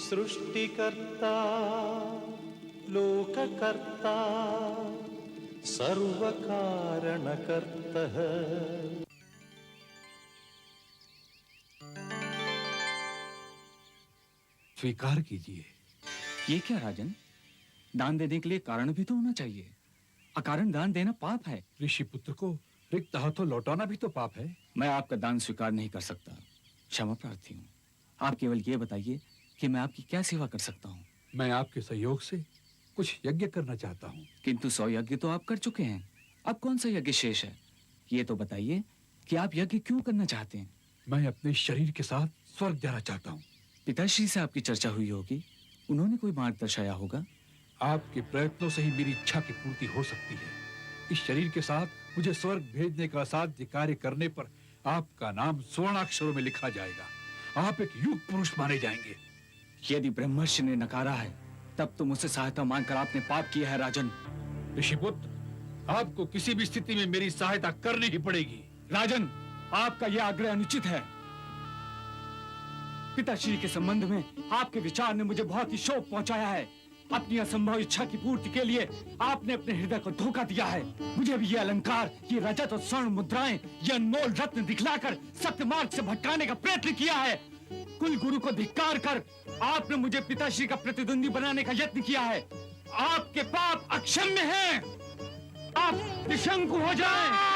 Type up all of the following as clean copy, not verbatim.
सृष्टिकर्ता लोककर्ता सर्वकारणकर्तः। स्वीकार कीजिए। ये क्या राजन, दान देने के लिए कारण भी तो होना चाहिए। अकारण दान देना पाप है। ऋषि पुत्र को रिक्त हाथों लौटाना भी तो पाप है। मैं आपका दान स्वीकार नहीं कर सकता, क्षमा प्रार्थी हूँ। आप केवल ये बताइए कि मैं आपकी क्या सेवा कर सकता हूँ। मैं आपके सहयोग से कुछ यज्ञ करना चाहता हूँ। किंतु 100 यज्ञ तो आप कर चुके हैं, अब कौन सा यज्ञ शेष है? ये तो बताइए कि आप यज्ञ क्यों करना चाहते हैं। मैं अपने शरीर के साथ स्वर्ग जाना चाहता हूँ। पिताश्री से आपकी चर्चा हुई होगी, उन्होंने कोई मार्ग दर्शाया होगा। आपके प्रयत्नों से ही मेरी इच्छा की पूर्ति हो सकती है। इस शरीर के साथ मुझे स्वर्ग भेजने का असाध्य कार्य करने पर आपका नाम स्वर्णाक्षरों में लिखा जाएगा। आप एक युग पुरुष माने जाएंगे। यदि ब्रह्मर्षि ने नकारा है, तब तो मुझसे सहायता मांगकर आपने पाप किया है राजन। ऋषिपुत्र, आपको किसी भी स्थिति में मेरी सहायता करनी ही पड़ेगी। राजन, आपका यह आग्रह अनुचित है। पिताश्री के संबंध में आपके विचार ने मुझे बहुत ही शोक पहुंचाया है। अपनी असंभव इच्छा की पूर्ति के लिए आपने अपने हृदय को धोखा दिया है। मुझे भी ये अलंकार, ये रजत और स्वर्ण मुद्राएं, ये अनमोल रत्न दिखलाकर सत्य मार्ग से भटकाने का प्रयत्न किया है। कुल गुरु को धिक्कार कर आपने मुझे पिताश्री का प्रतिद्वंदी बनाने का यत्न किया है। आपके पाप अक्षम्य हैं। आप निशंक हो जाएं।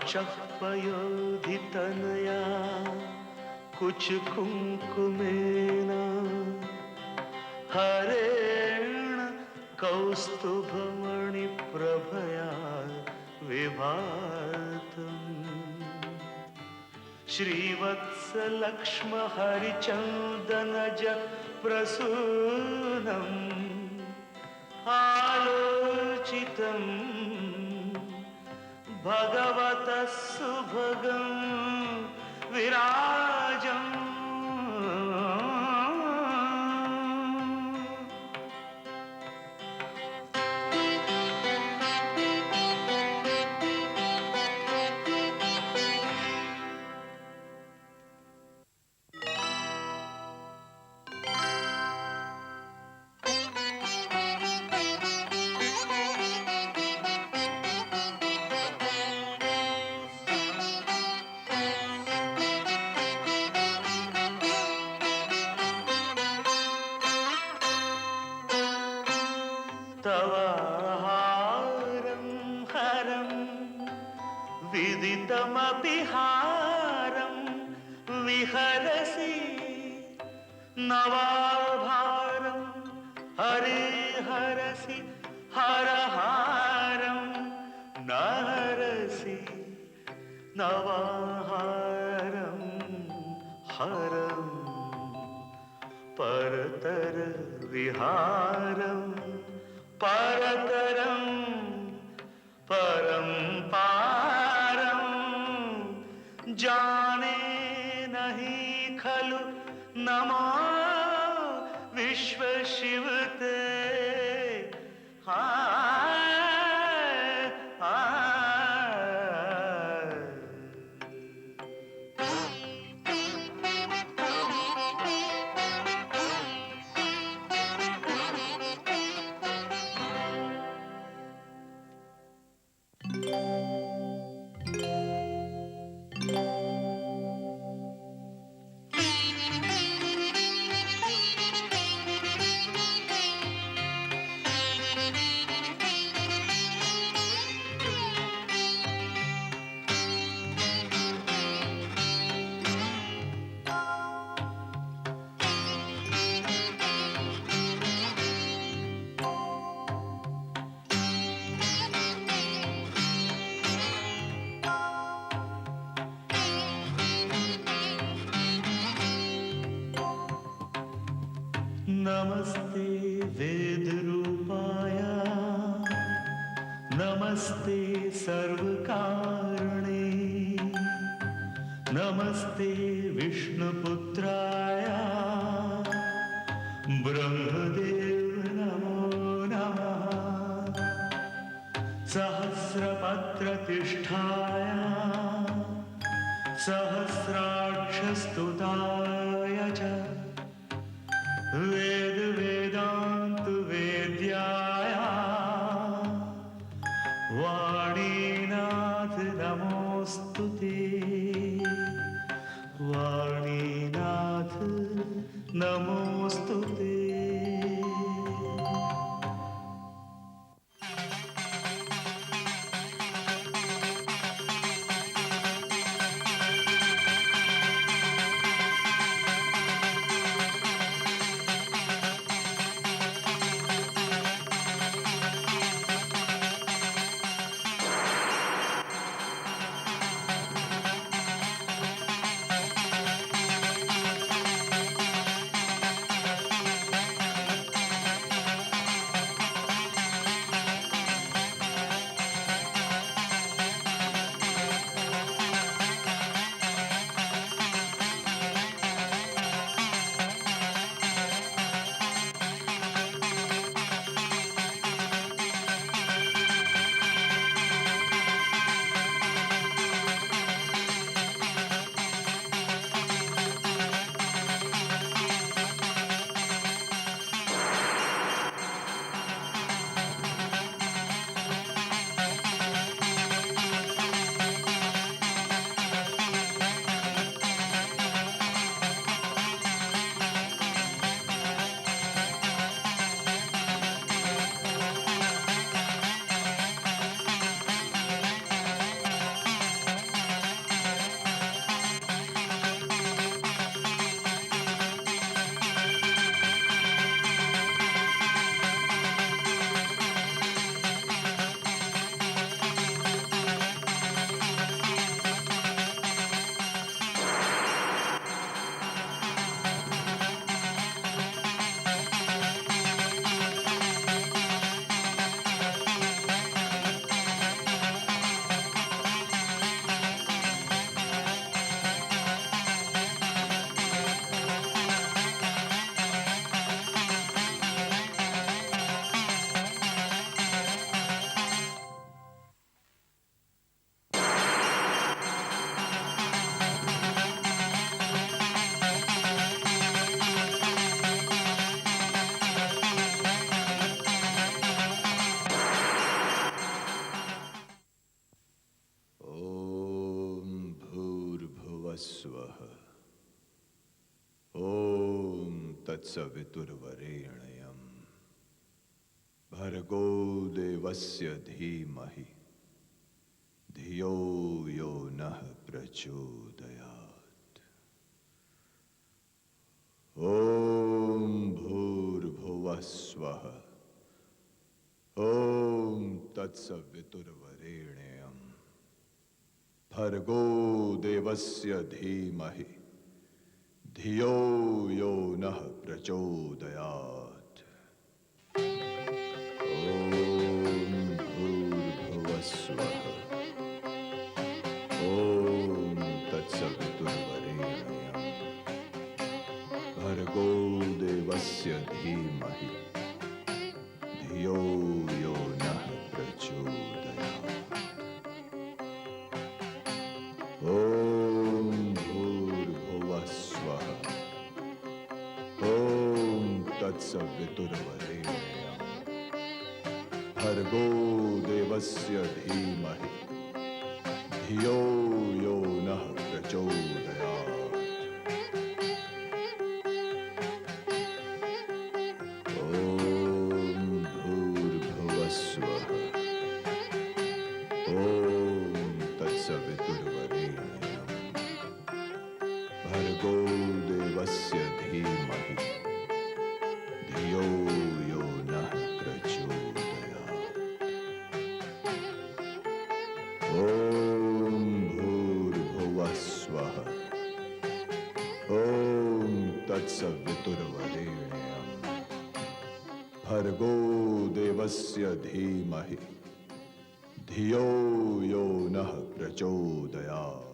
वक्षः पयोधितनया कुछ कुंकुमेन हरेण कौस्तुभमणिप्रभया विभातम् श्रीवत्सलक्ष्महरिचन्दनज प्रसूनम् आलोचितम् भगवतः सुभगं विराजम् तव हारं हरं विदितमपि हारं विहरसि नवाभारं हरिहरसि हरहारं नरसि नवाहारं हरं परतर विहारं परतरं परं पारं जाने नहीं खलु नमो विश्व शिव ते नमस्ते वेद रूपाय नमस्ते सर्वकारणे नमस्ते विष्णुपुत्राय ब्रह्मदेव नमो नमः सहस्रपत्रतिष्ठाय सहस्राक्षस्तुताय च वेद वेदांत वेद्याय वाणीनाथ नमोस्तुते वाणीनाथ नमोस्तुते तत्सवितुर्वरेण्यम् भर्गो देवस्य धीमहि धियो यो नः प्रचोदयात्। ओम भूर्भुवः स्वः। ओम तत्सवितुर्वरेण्यम् भर्गो देवस्य धीमहि धियो यो नः प्रचोदयात्। ओम भूर्भुवः स्वः। ओम तत्सवितुर्वरेण्यम् भर्गो देवस्य धीमहि धियो यो नः प्रचोदयात्। ओम भूर्भुवः स्वः। ओम तत्सवितुर्वरेण्यम् भर्गो देवस्य धीमहि धियो यो नः प्रचोदयात्। ओम भूर्भुवः स्वः। ओम तत्सवितुर्वरेण्यम् भर्गो देवस्य धीमहि धियो यो नः प्रचोदयात्। ओम भूर्भुवः स्वः। ओम तत्सवितुर्वरेण्यम् भर्गो देवस्य धीमहि धियो यो नः प्रचोदयात्।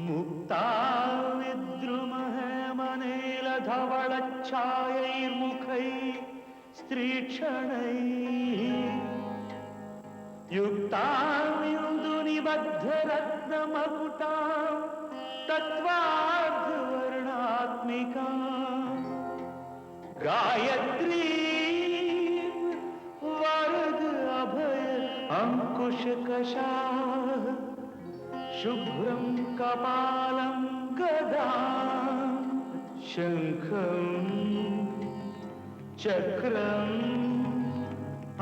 मुक्ता विद्रुमहेमनीलधवलच्छायैर्मुखैः स्त्रीक्षणैः युक्तामिन्दुनिबद्धरत्नमकुटां तत्त्वार्धवर्णात्मिकां गायत्रीं वरद अभय अंकुशकशाः शुभ्रं कपालं गदां शङ्खं चक्रम्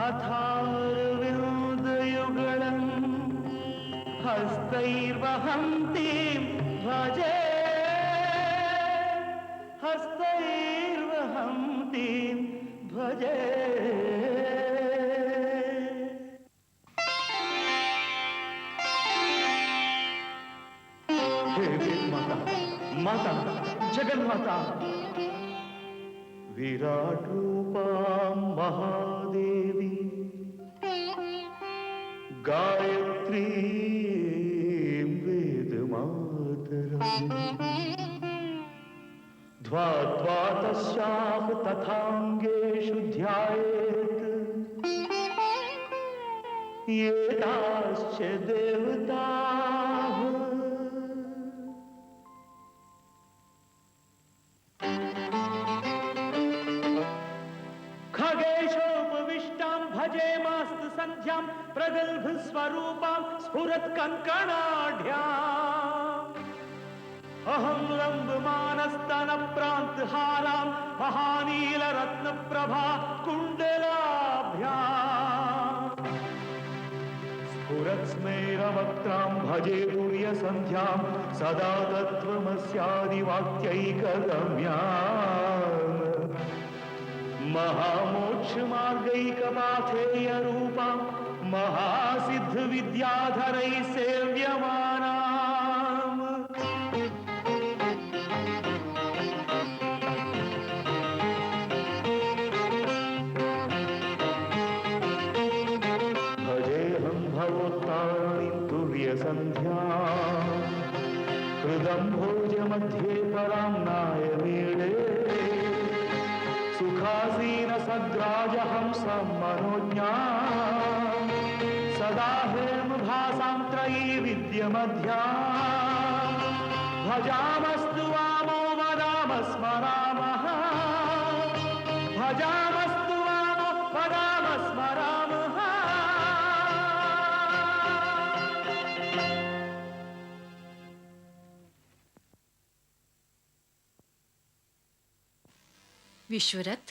अथार्विन्दयुगलं हस्तैर्वहन्तीं भजे हस्तैर्वहन्तीं भजे। माता जगन्माता विराट रूपा महादेवी गायत्री वेदमातरम् ध्वा तस्याः तथाङ्गेषु ध्यायेत् एताश्च देवताः। खगेशोपविष्टां भजेमास्तु सन्ध्यां प्रगल्भ स्वरूपां स्फुरत् कङ्कणाढ्याम् अहं लम्बमानस्तनप्रान्तहारां महानीलरत्नप्रभा कुण्डलाभ्याम् स्फुरत्स्मेरवक्त्रां भजे तुर्यसन्ध्यां सदा तत्त्वमस्यादिवाक्यैकगम्याम् महामोक्षमार्गैकपाथेयरूपां महासिद्धविद्याधरैः सेव्यमानाम् भजेऽहं भवोत्तारिणीं तुर्यसन्ध्याम् हृदम्भोजमध्ये परां नायमीडे सुखासीन सद्राजहंसं मनोज्ञा सदा हेम भासां त्रयी विद्यमध्या भजामस्तु वामो वदाम स्मरामः भजामस्तु वामो वदाम स्मरामः विश्वरथ,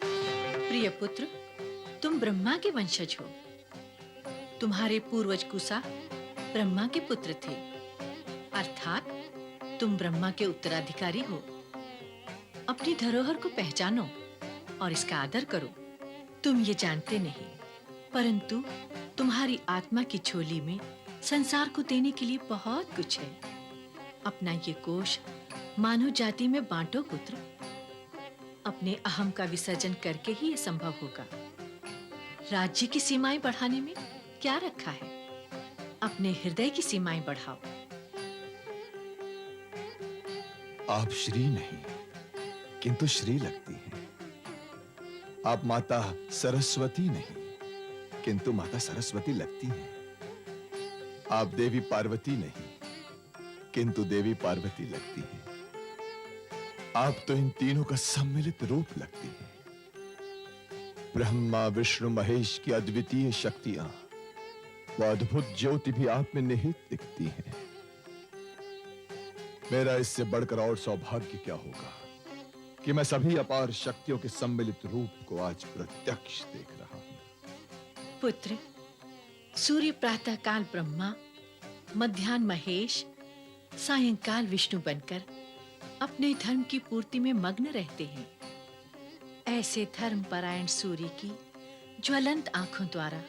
प्रिय पुत्र, तुम ब्रह्मा के वंशज हो। तुम्हारे पूर्वज कुसा ब्रह्मा के पुत्र थे, अर्थात तुम ब्रह्मा के उत्तराधिकारी हो। अपनी धरोहर को पहचानो और इसका आदर करो। तुम ये जानते नहीं, परंतु तुम्हारी आत्मा की झोली में संसार को देने के लिए बहुत कुछ है। अपना ये कोष मानव जाति में बांटो पुत्र। अपने अहम का विसर्जन करके ही ये संभव होगा। राज्य की सीमाएं बढ़ाने में क्या रखा है? अपने हृदय की सीमाएं बढ़ाओ। आप श्री नहीं, किंतु श्री लगती हैं। आप माता सरस्वती नहीं, किंतु माता सरस्वती लगती हैं। आप देवी पार्वती नहीं, किंतु देवी पार्वती लगती है। आप तो इन तीनों का सम्मिलित रूप लगती है। ब्रह्मा विष्णु महेश की अद्वितीय शक्तियां, वो अद्भुत ज्योति भी आप में निहित दिखती हैं। मेरा इससे बढ़कर और सौभाग्य क्या होगा कि मैं सभी अपार शक्तियों के सम्मिलित रूप को आज प्रत्यक्ष देख रहा हूं। पुत्र, सूर्य प्रातः काल ब्रह्मा, मध्याह्न महेश, सायंकाल विष्णु बनकर अपने धर्म की पूर्ति में मग्न रहते हैं। ऐसे धर्मपरायण सूर्य की ज्वलंत आंखों द्वारा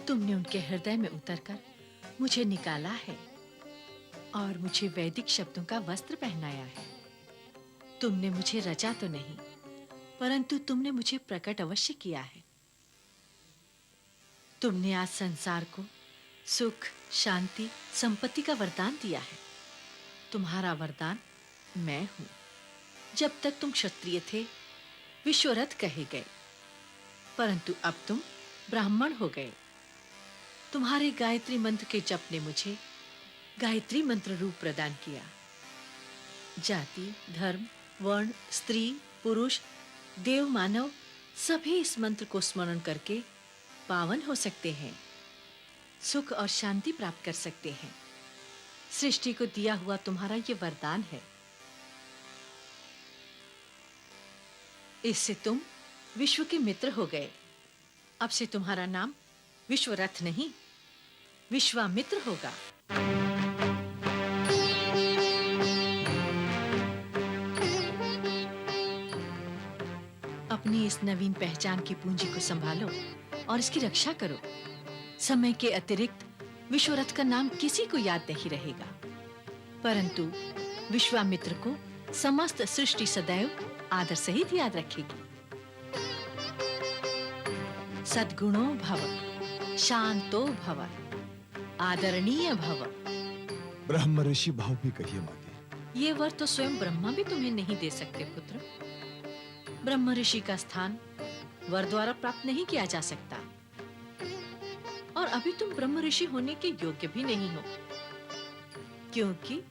तुमने उनके हृदय में उतरकर मुझे निकाला है और मुझे वैदिक शब्दों का वस्त्र पहनाया है। तुमने मुझे रचा तो नहीं, परंतु तुमने मुझे प्रकट अवश्य किया है। तुमने आज संसार को सुख, शांति, संपत्ति का वरदान दिया है। तुम्हारा वरदान मैं हूं। जब तक तुम क्षत्रिय थे, विश्वरथ कहे गए, परंतु अब तुम ब्राह्मण हो गए। तुम्हारे गायत्री मंत्र के जप ने मुझे गायत्री मंत्र रूप प्रदान किया। जाति, धर्म, वर्ण, स्त्री, पुरुष, देव, मानव सभी इस मंत्र को स्मरण करके पावन हो सकते हैं, सुख और शांति प्राप्त कर सकते हैं। सृष्टि को दिया हुआ तुम्हारा ये वरदान है। इससे तुम विश्व के मित्र हो गए। अब से तुम्हारा नाम विश्वरथ नहीं, विश्वामित्र होगा। अपनी इस नवीन पहचान की पूंजी को संभालो और इसकी रक्षा करो। समय के अतिरिक्त विश्वरथ का नाम किसी को याद नहीं रहेगा, परंतु विश्वामित्र को समस्त सृष्टि सदैव आदर सहित याद रखेगी। सद्गुणो भव, शांतो भव, आदरणीय भव। ब्रह्म ऋषि भाव भी कहिए माते। ये वर तो स्वयं ब्रह्मा भी तुम्हें नहीं दे सकते पुत्र। ब्रह्म ऋषि का स्थान वर द्वारा प्राप्त नहीं किया जा सकता, और अभी तुम ब्रह्म ऋषि होने के योग्य भी नहीं हो, क्योंकि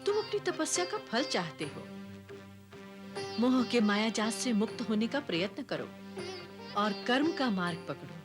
तुम अपनी तपस्या का फल चाहते हो। मोह के माया जाल से मुक्त होने का प्रयत्न करो और कर्म का मार्ग पकड़ो।